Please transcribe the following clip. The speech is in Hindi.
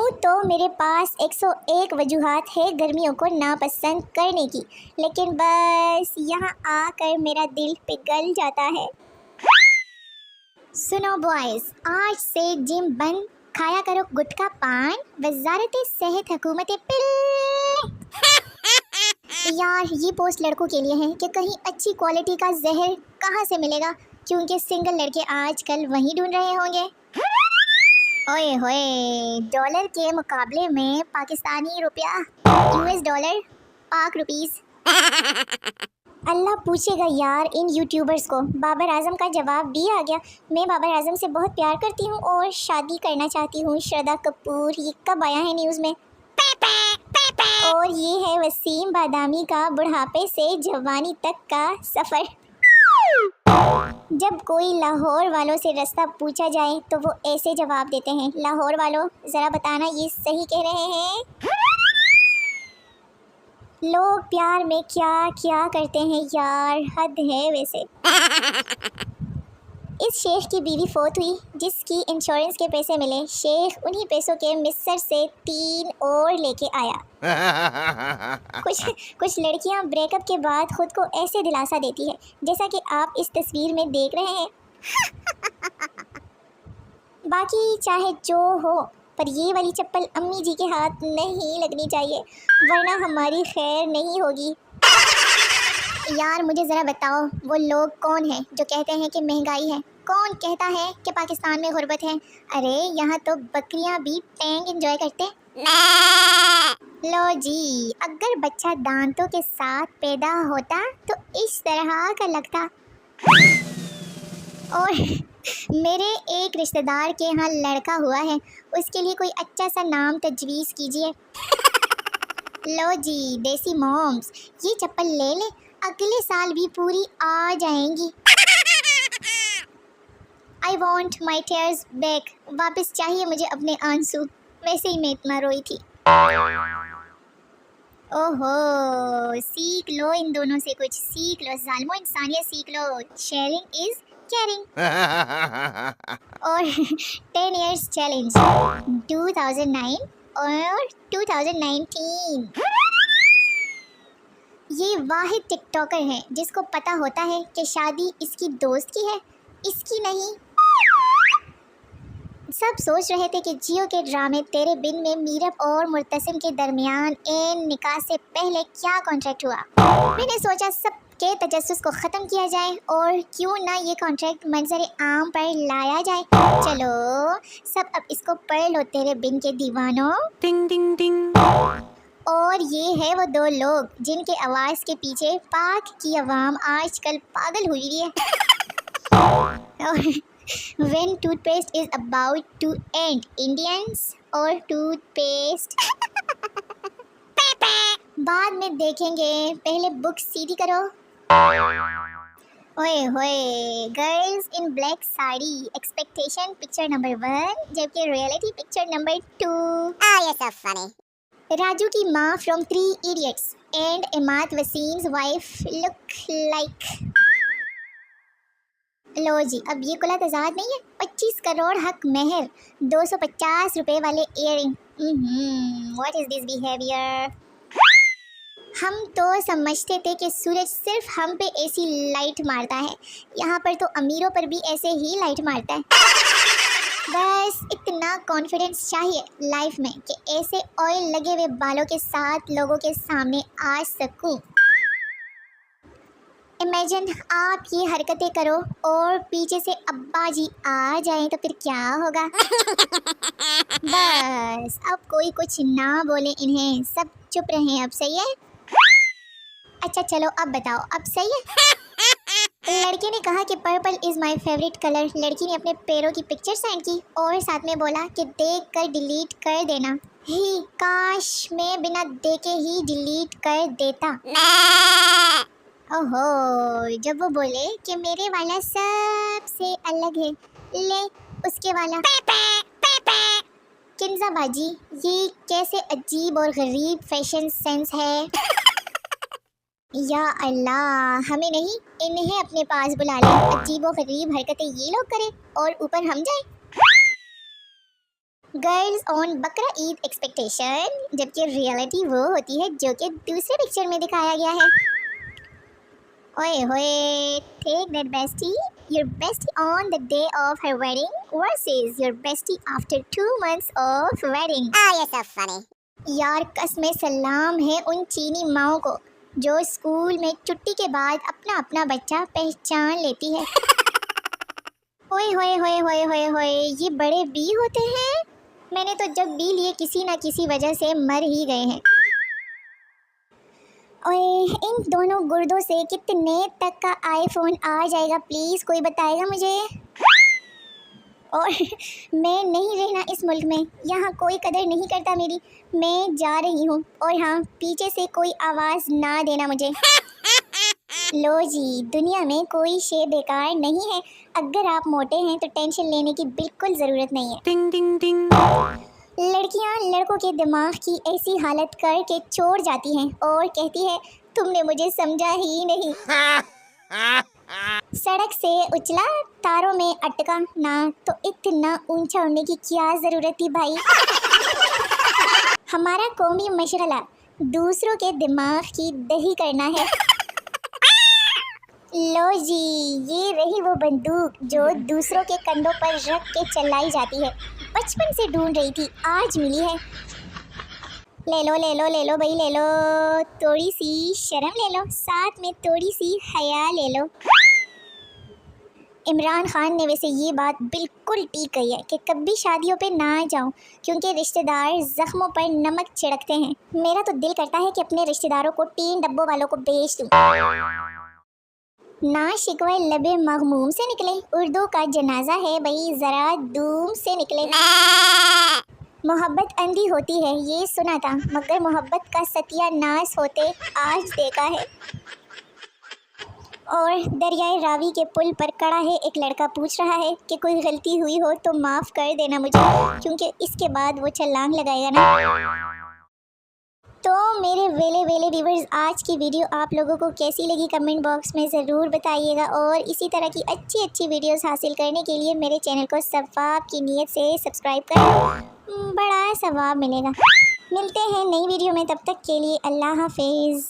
यूँ तो मेरे पास 101 वजूहात है गर्मियों को नापसंद करने की, लेकिन बस यहाँ आकर मेरा दिल पिघल जाता है। सुनो बॉयज़, आज से जिम बंद, खाया करो गुटखा पान, वजारत सेहत हुकूमत पिल। यार ये पोस्ट लड़कों के लिए है कि कहीं अच्छी क्वालिटी का जहर कहाँ से मिलेगा, क्योंकि सिंगल लड़के आजकल वहीं ढूंढ रहे होंगे। ओए होए, डॉलर के मुकाबले में पाकिस्तानी रुपया, यूएस डॉलर, पाक रुपीस। अल्लाह पूछेगा यार इन यूट्यूबर्स को। बाबर आजम का जवाब भी आ गया। मैं बाबर आजम से बहुत प्यार करती हूँ और शादी करना चाहती हूँ। श्रद्धा कपूर, ये कब आया है न्यूज़ में? और ये है वसीम बादामी का बुढ़ापे से जवानी तक का सफ़र। जब कोई लाहौर वालों से रास्ता पूछा जाए तो वो ऐसे जवाब देते हैं, लाहौर वालों ज़रा बताना ये सही कह रहे हैं? लोग प्यार में क्या क्या करते हैं यार, हद है वैसे। इस शेख की बीवी फोत हुई जिसकी इंश्योरेंस के पैसे मिले। शेख उन्हीं पैसों के मिस्र से 3 और लेके आया। कुछ लड़कियां ब्रेकअप के बाद खुद को ऐसे दिलासा देती है जैसा कि आप इस तस्वीर में देख रहे हैं। बाकी चाहे जो हो, पर ये वाली चप्पल अम्मी जी के हाथ नहीं लगनी चाहिए, वरना हमारी खैर नहीं होगी। यार मुझे ज़रा बताओ, वो लोग कौन हैं जो कहते हैं कि महंगाई है? कौन कहता है कि पाकिस्तान में गुर्बत है? अरे यहाँ तो बकरियाँ भी टैंग एंजॉय करते। लो जी, अगर बच्चा दांतों के साथ पैदा होता तो इस तरह का लगता। और मेरे एक रिश्तेदार के यहाँ लड़का हुआ है, उसके लिए कोई अच्छा सा नाम तजवीज़ कीजिए। लो जी देसी मॉम्स, ये चप्पल ले ले, अगले साल भी पूरी आ जाएंगी। I want my tears back, वापस चाहिए मुझे अपने आंसू। वैसे ही मैं इतना रोई थी। ओहो, सीख लो इन दोनों से कुछ, सीख लो जालिमो, इंसानियत सीख लो। Sharing is caring. और 10 years चैलेंज 2009 और 2019। ये वाहिद टिकटॉकर है जिसको पता होता है कि शादी इसकी दोस्त की है, इसकी नहीं। सब सोच रहे थे कि जियो के ड्रामे तेरे बिन में मीरब और मुर्तसिम के दरमियान एन निकाह से पहले क्या कॉन्ट्रैक्ट हुआ। मैंने सोचा सबके तजस्सुस को ख़त्म किया जाए और क्यों ना ये कॉन्ट्रैक्ट मंजर आम पर लाया जाए। चलो सब अब इसको पढ़ लो तेरे बिन के दीवानों। टिंग टिंग टिंग। और ये है वो दो लोग जिनके आवाज़ के पीछे पाक की आवाम आजकल पागल हुई है। When toothpaste is about to end, Indians और टूथपेस्ट बाद में देखेंगे, पहले बुक सीधी करो। ओए होए, girls in black sari, expectation picture number 1 जबकि reality picture number 2। Oh, you're so funny. Raju की माँ from 3 Idiots and Imad Wasim's wife look like. लो जी, अब ये कुला तजाद नहीं है। 25 करोड़ हक मेहर, 250 रुपए वाले earring. What is this behaviour? हम तो समझते थे कि सूरज सिर्फ हम पे ऐसी लाइट मारता है, यहाँ पर तो अमीरों पर भी ऐसे ही लाइट मारता है। बस इतना कॉन्फिडेंस चाहिए लाइफ में कि ऐसे ऑयल लगे हुए बालों के साथ लोगों के सामने आ सकूं। इमेजिन आप ये हरकतें करो और पीछे से अब्बा जी आ जाएं तो फिर क्या होगा? बस अब कोई कुछ ना बोले इन्हें, सब चुप रहें। अब सही है? अच्छा चलो अब बताओ, अब सही है? लड़के ने कहा कि purple is my favourite colour. लड़की ने अपने पैरों की पिक्चर सेंड की और साथ में बोला कि देख कर डिलीट कर देना। ही काश मैं बिना देखे ही डिलीट कर देता। ओहो, जब वो बोले कि मेरे वाला सबसे अलग है, ले उसके वाला। किंजा बाजी, ये कैसे अजीब और गरीब फैशन सेंस है। या अल्लाह, हमें नहीं इन्हें अपने पास बुला ले। अजीब और गरीब हरकतें ये लोग करें और ऊपर हम जाएं। गर्ल्स ऑन बकरा ईद एक्सपेक्टेशन, जबकि रियलिटी वो होती है जो कि दूसरे पिक्चर में दिखाया गया है। ओए होए, take that bestie, your bestie on the day of her wedding versus your bestie after 2 months of wedding. Oh, you're so funny. यार कसमे सलाम है उन चीनी माओं को जो स्कूल में छुट्टी के बाद अपना अपना बच्चा पहचान लेती है। ओए होए होए होए होए होए, ये बड़े बी होते हैं। मैंने तो जब बी लिए किसी ना किसी वजह से मर ही गए हैं। ओए, इन दोनों गुर्दों से कितने तक का आईफोन आ जाएगा प्लीज़ कोई बताएगा मुझे। और मैं नहीं रहना इस मुल्क में, यहाँ कोई कदर नहीं करता मेरी, मैं जा रही हूँ। और हाँ, पीछे से कोई आवाज़ ना देना मुझे। लो जी, दुनिया में कोई शे बेकार नहीं है। अगर आप मोटे हैं तो टेंशन लेने की बिल्कुल ज़रूरत नहीं है। Ding ding ding. लड़कियां लड़कों के दिमाग की ऐसी हालत करके छोड़ जाती हैं और कहती है तुमने मुझे समझा ही नहीं। सड़क से उछला, तारों में अटका ना, तो इतना ऊंचा उड़ने की क्या ज़रूरत थी भाई। हमारा कौमी मशगला दूसरों के दिमाग की दही करना है। लो जी, ये रही वो बंदूक जो दूसरों के कंधों पर रख के चलाई जाती है। बचपन से ढूंढ रही थी, आज मिली है। ले लो ले लो ले लो भाई ले लो, थोड़ी सी शर्म ले लो, साथ में थोड़ी सी हया ले लो। इमरान खान ने वैसे ये बात बिल्कुल ठीक कही है कि कभी शादियों पे ना जाऊं क्योंकि रिश्तेदार जख्मों पर नमक छिड़कते हैं। मेरा तो दिल करता है कि अपने रिश्तेदारों को 3 डब्बों वालों को बेच दूं। ना शिकवा लबे मगमूम से निकले, उर्दू का जनाजा है भाई, ज़रा दूम से निकले। मोहब्बत अंधी होती है ये सुना था, मगर मोहब्बत का सत्यानाश होते आज देखा है। और दरियाए रावी के पुल पर खड़ा है एक लड़का, पूछ रहा है कि कोई गलती हुई हो तो माफ़ कर देना मुझे, क्योंकि इसके बाद वो छलांग लगाएगा ना। तो मेरे वेले वेले व्यूवर्स, आज की वीडियो आप लोगों को कैसी लगी कमेंट बॉक्स में ज़रूर बताइएगा। और इसी तरह की अच्छी अच्छी वीडियोस हासिल करने के लिए मेरे चैनल को सवाब की नीयत से सब्सक्राइब करें, बड़ा सवाब मिलेगा। मिलते हैं नई वीडियो में, तब तक के लिए अल्लाह हाफिज़।